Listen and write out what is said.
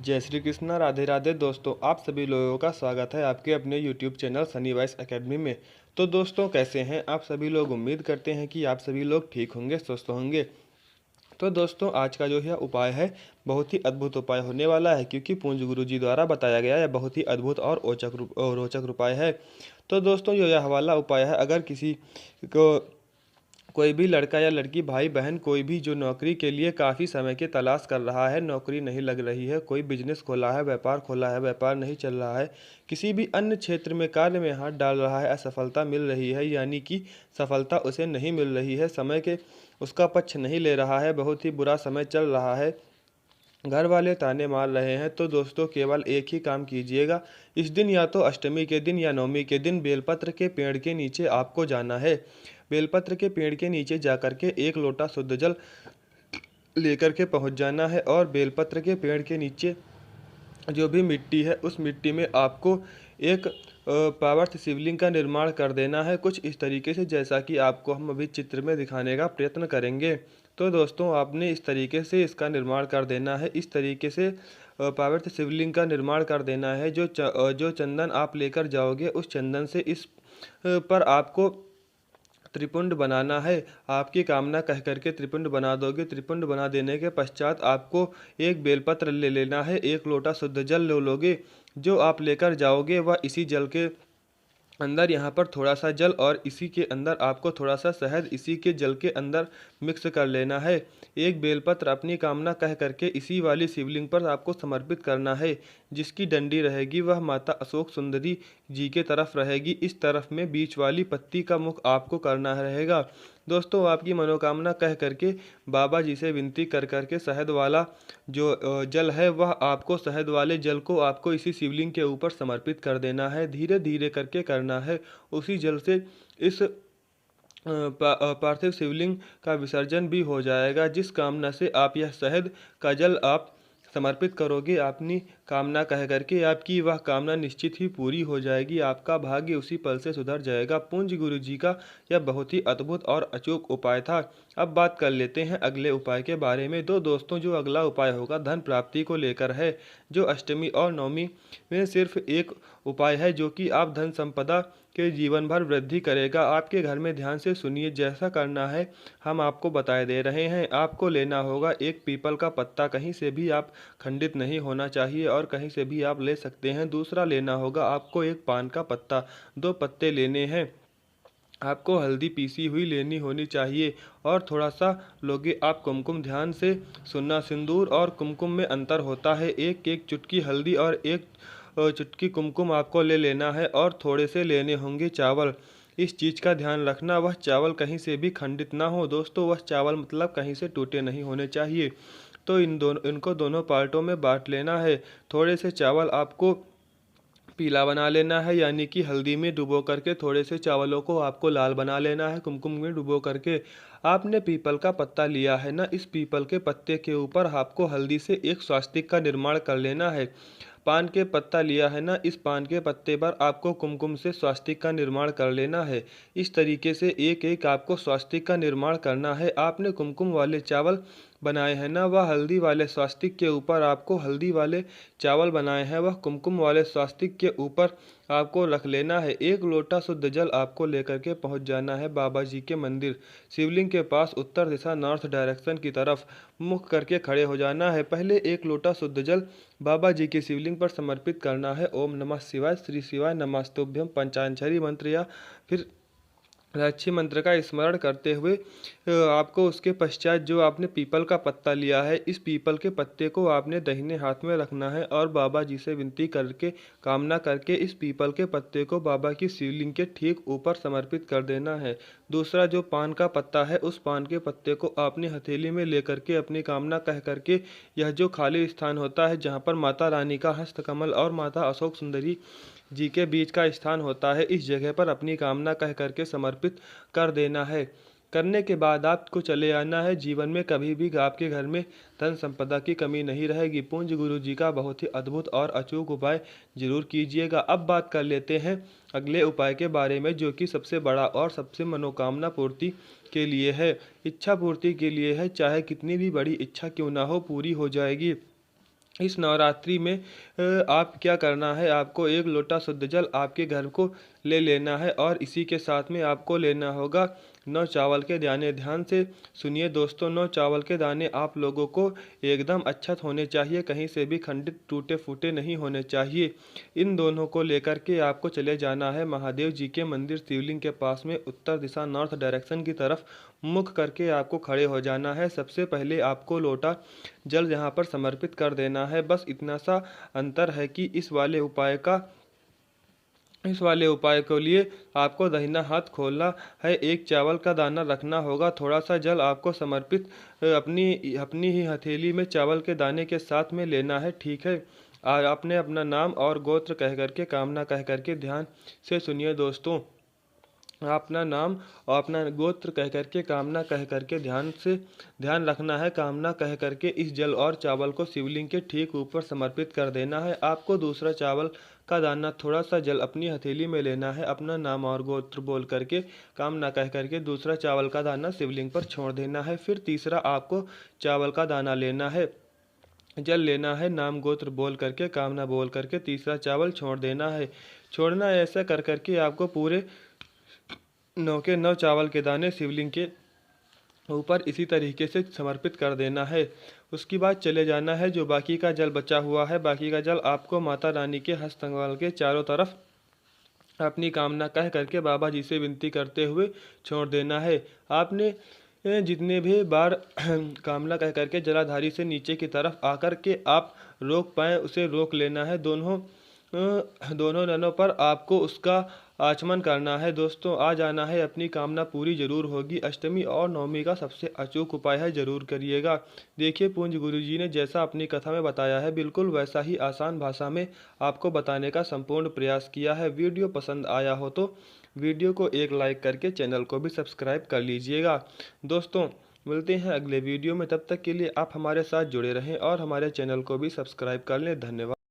जय श्री कृष्णा, राधे राधे। दोस्तों, आप सभी लोगों का स्वागत है आपके अपने YouTube channel Sunny voice academy में। तो दोस्तों, कैसे हैं आप सभी लोग? उम्मीद करते हैं कि आप सभी लोग ठीक होंगे, स्वस्थ होंगे। तो दोस्तों, आज का जो यह उपाय है बहुत ही अद्भुत उपाय होने वाला है, क्योंकि पूंज गुरु जी द्वारा बताया गया यह बहुत ही अद्भुत और रोचक उपाय है। तो दोस्तों, यह हवाला उपाय है। अगर किसी को कोई भी लड़का या लड़की, भाई बहन, कोई भी जो नौकरी के लिए काफ़ी समय की तलाश कर रहा है, नौकरी नहीं लग रही है, कोई बिजनेस खोला है, व्यापार खोला है, व्यापार नहीं चल रहा है, किसी भी अन्य क्षेत्र में कार्य में हाथ डाल रहा है, असफलता मिल रही है, यानी कि सफलता उसे नहीं मिल रही है, समय के उसका पक्ष नहीं ले रहा है, बहुत ही बुरा समय चल रहा है, घर वाले ताने मार रहे हैं, तो दोस्तों केवल एक ही काम कीजिएगा। इस दिन या तो अष्टमी के दिन या नवमी के दिन बेलपत्र के पेड़ के नीचे आपको जाना है। बेलपत्र के पेड़ के नीचे जाकर के एक लोटा शुद्ध जल लेकर के पहुंच जाना है, और बेलपत्र के पेड़ के नीचे जो भी मिट्टी है उस मिट्टी में आपको एक पावर्थ शिवलिंग का निर्माण कर देना है, कुछ इस तरीके से जैसा कि आपको हम अभी चित्र में दिखाने का प्रयत्न करेंगे। तो दोस्तों, आपने इस तरीके से इसका निर्माण कर देना है। इस तरीके से पावर्थ शिवलिंग का निर्माण कर देना है। जो चंदन आप लेकर जाओगे, उस चंदन से इस पर आपको त्रिपुंड बनाना है। आपकी कामना कह करके त्रिपुंड बना दोगे। त्रिपुंड बना देने के पश्चात आपको एक बेलपत्र ले लेना है, एक लोटा शुद्ध जल ले लोगे। जो आप लेकर जाओगे वह इसी जल के अंदर, यहाँ पर थोड़ा सा जल और इसी के अंदर आपको थोड़ा सा शहद इसी के जल के अंदर मिक्स कर लेना है। एक बेलपत्र अपनी कामना कह करके इसी वाली शिवलिंग पर आपको समर्पित करना है। जिसकी डंडी रहेगी वह माता अशोक सुंदरी जी के तरफ रहेगी। इस तरफ में बीच वाली पत्ती का मुख आपको करना रहेगा। दोस्तों, आपकी मनोकामना कह करके बाबा जी से विनती कर करके शहद वाला जो जल है, वह आपको शहद वाले जल को आपको इसी शिवलिंग के ऊपर समर्पित कर देना है। धीरे धीरे करके करना है। उसी जल से इस पार्थिव शिवलिंग का विसर्जन भी हो जाएगा। जिस कामना से आप यह शहद का जल आप समर्पित करोगे, अपनी कामना कह करके, आपकी वह कामना निश्चित ही पूरी हो जाएगी। आपका भाग्य उसी पल से सुधर जाएगा। पूंज गुरु जी का यह बहुत ही अद्भुत और अचूक उपाय था। अब बात कर लेते हैं अगले उपाय के बारे में। दोस्तों, जो अगला उपाय होगा धन प्राप्ति को लेकर है। जो अष्टमी और नवमी में सिर्फ एक उपाय है जो कि आप धन संपदा के जीवन भर वृद्धि करेगा। आपके घर में ध्यान से सुनिए, जैसा करना है हम आपको बताए दे रहे हैं। आपको लेना होगा एक पीपल का पत्ता, कहीं से भी आप खंडित नहीं होना चाहिए और कहीं से भी आप ले सकते हैं। दूसरा लेना होगा आपको एक पान का पत्ता, 2 पत्ते लेने हैं। आपको हल्दी पीसी हुई लेनी होनी चाहिए, और थोड़ा सा लोगे आप कुमकुम। ध्यान से सुनना, सिंदूर और कुमकुम में अंतर होता है। एक एक चुटकी हल्दी और एक चुटकी कुमकुम आपको ले लेना है, और थोड़े से लेने होंगे चावल। इस चीज़ का ध्यान रखना, वह चावल कहीं से भी खंडित ना हो। दोस्तों, वह चावल मतलब कहीं से टूटे नहीं होने चाहिए। तो इनको दोनों पार्टों में बांट लेना है। थोड़े से चावल आपको पीला बना लेना है, यानी कि हल्दी में डुबो करके। थोड़े से चावलों को आपको लाल बना लेना है, कुमकुम में डुबो करके। आपने पीपल का पत्ता लिया है ना, इस पीपल के पत्ते के ऊपर आपको हल्दी से एक स्वास्तिक का निर्माण कर लेना है। पान के पत्ता लिया है ना, इस पान के पत्ते पर आपको कुमकुम से स्वास्तिक का निर्माण कर लेना है। इस तरीके से एक एक आपको स्वास्तिक का निर्माण करना है। आपने कुमकुम वाले चावल बनाए हैं ना, वह हल्दी वाले स्वास्तिक के ऊपर आपको हल्दी वाले चावल बनाए हैं, वह कुमकुम वाले स्वास्तिक के ऊपर आपको रख लेना है। एक लोटा शुद्ध जल आपको लेकर के पहुंच जाना है बाबा जी के मंदिर। शिवलिंग के पास उत्तर दिशा, नॉर्थ डायरेक्शन की तरफ मुख करके खड़े हो जाना है। पहले एक लोटा शुद्ध जल बाबा जी के शिवलिंग पर समर्पित करना है। ओम नमः शिवाय, श्री शिवाय नमस्तुभ्यम पंचाक्षरी मंत्र या फिर लक्ष्मी मंत्र का स्मरण करते हुए आपको उसके पश्चात जो आपने पीपल का पत्ता लिया है, इस पीपल के पत्ते को आपने दाहिने हाथ में रखना है, और बाबा जी से विनती करके, कामना करके इस पीपल के पत्ते को बाबा की शिवलिंग के ठीक ऊपर समर्पित कर देना है। दूसरा जो पान का पत्ता है, उस पान के पत्ते को आपने हथेली में लेकर के अपनी कामना कह करके, यह जो खाली स्थान होता है जहाँ पर माता रानी का हस्तकमल और माता अशोक सुंदरी जी के बीच का स्थान होता है, इस जगह पर अपनी कामना कह करके समर्पित कर देना है। करने के बाद आपको चले आना है। जीवन में कभी भी आपके घर में धन संपदा की कमी नहीं रहेगी। पूंज गुरु जी का बहुत ही अद्भुत और अचूक उपाय जरूर कीजिएगा। अब बात कर लेते हैं अगले उपाय के बारे में, जो कि सबसे बड़ा और सबसे मनोकामना पूर्ति के लिए है, इच्छा पूर्ति के लिए है। चाहे कितनी भी बड़ी इच्छा क्यों ना हो, पूरी हो जाएगी। इस नवरात्रि में आप क्या करना है, आपको एक लोटा शुद्ध जल आपके घर को ले लेना है और इसी के साथ में आपको लेना होगा 9 चावल के दाने। ध्यान से सुनिए दोस्तों, 9 चावल के दाने आप लोगों को एकदम अच्छत होने चाहिए, कहीं से भी खंडित टूटे फूटे नहीं होने चाहिए। इन दोनों को लेकर के आपको चले जाना है महादेव जी के मंदिर शिवलिंग के पास में, उत्तर दिशा नॉर्थ डायरेक्शन की तरफ मुख करके आपको खड़े हो जाना है। सबसे पहले आपको लोटा जल यहाँ पर समर्पित कर देना है। बस इतना सा अंतर है कि इस वाले उपाय के लिए आपको दाहिना हाथ खोलना है, एक चावल का दाना रखना होगा, थोड़ा सा जल आपको समर्पित अपनी अपनी ही हथेली में चावल के दाने के साथ में लेना है, ठीक है। और आपने अपना नाम और गोत्र कह करके, कामना कह करके, ध्यान से सुनिए दोस्तों, अपना नाम और अपना गोत्र कह करके, कामना कह करके ध्यान रखना है। कामना कह करके इस जल और चावल को शिवलिंग के ठीक ऊपर समर्पित कर देना है। आपको दूसरा चावल का दाना, थोड़ा सा जल अपनी हथेली में लेना है, अपना नाम और गोत्र बोल करके, कामना कह करके दूसरा चावल का दाना शिवलिंग पर छोड़ देना है। फिर तीसरा आपको चावल का दाना लेना है, जल लेना है, नाम गोत्र बोल करके, कामना बोल करके तीसरा चावल छोड़ देना है। छोड़ना है, ऐसा कर करके आपको पूरे 9 के 9 चावल के दाने शिवलिंग के ऊपर इसी तरीके से समर्पित कर देना है। उसके बाद चले जाना है, जो बाकी का जल बचा हुआ है, बाकी का जल आपको माता रानी के हस्तकमल के चारों तरफ अपनी कामना कह करके बाबा जी से विनती करते हुए छोड़ देना है। आपने जितने भी बार कामना कह करके जलाधारी से नीचे की तरफ आकर के आप रोक पाएँ, उसे रोक लेना है। दोनों ननों पर आपको उसका आचमन करना है दोस्तों। आ जाना है, अपनी कामना पूरी जरूर होगी। अष्टमी और नवमी का सबसे अचूक उपाय है, जरूर करिएगा। देखिए पूज्य गुरु जी ने जैसा अपनी कथा में बताया है, बिल्कुल वैसा ही आसान भाषा में आपको बताने का संपूर्ण प्रयास किया है। वीडियो पसंद आया हो तो वीडियो को एक लाइक करके चैनल को भी सब्सक्राइब कर लीजिएगा। दोस्तों मिलते हैं अगले वीडियो में, तब तक के लिए आप हमारे साथ जुड़े रहें और हमारे चैनल को भी सब्सक्राइब कर लें। धन्यवाद।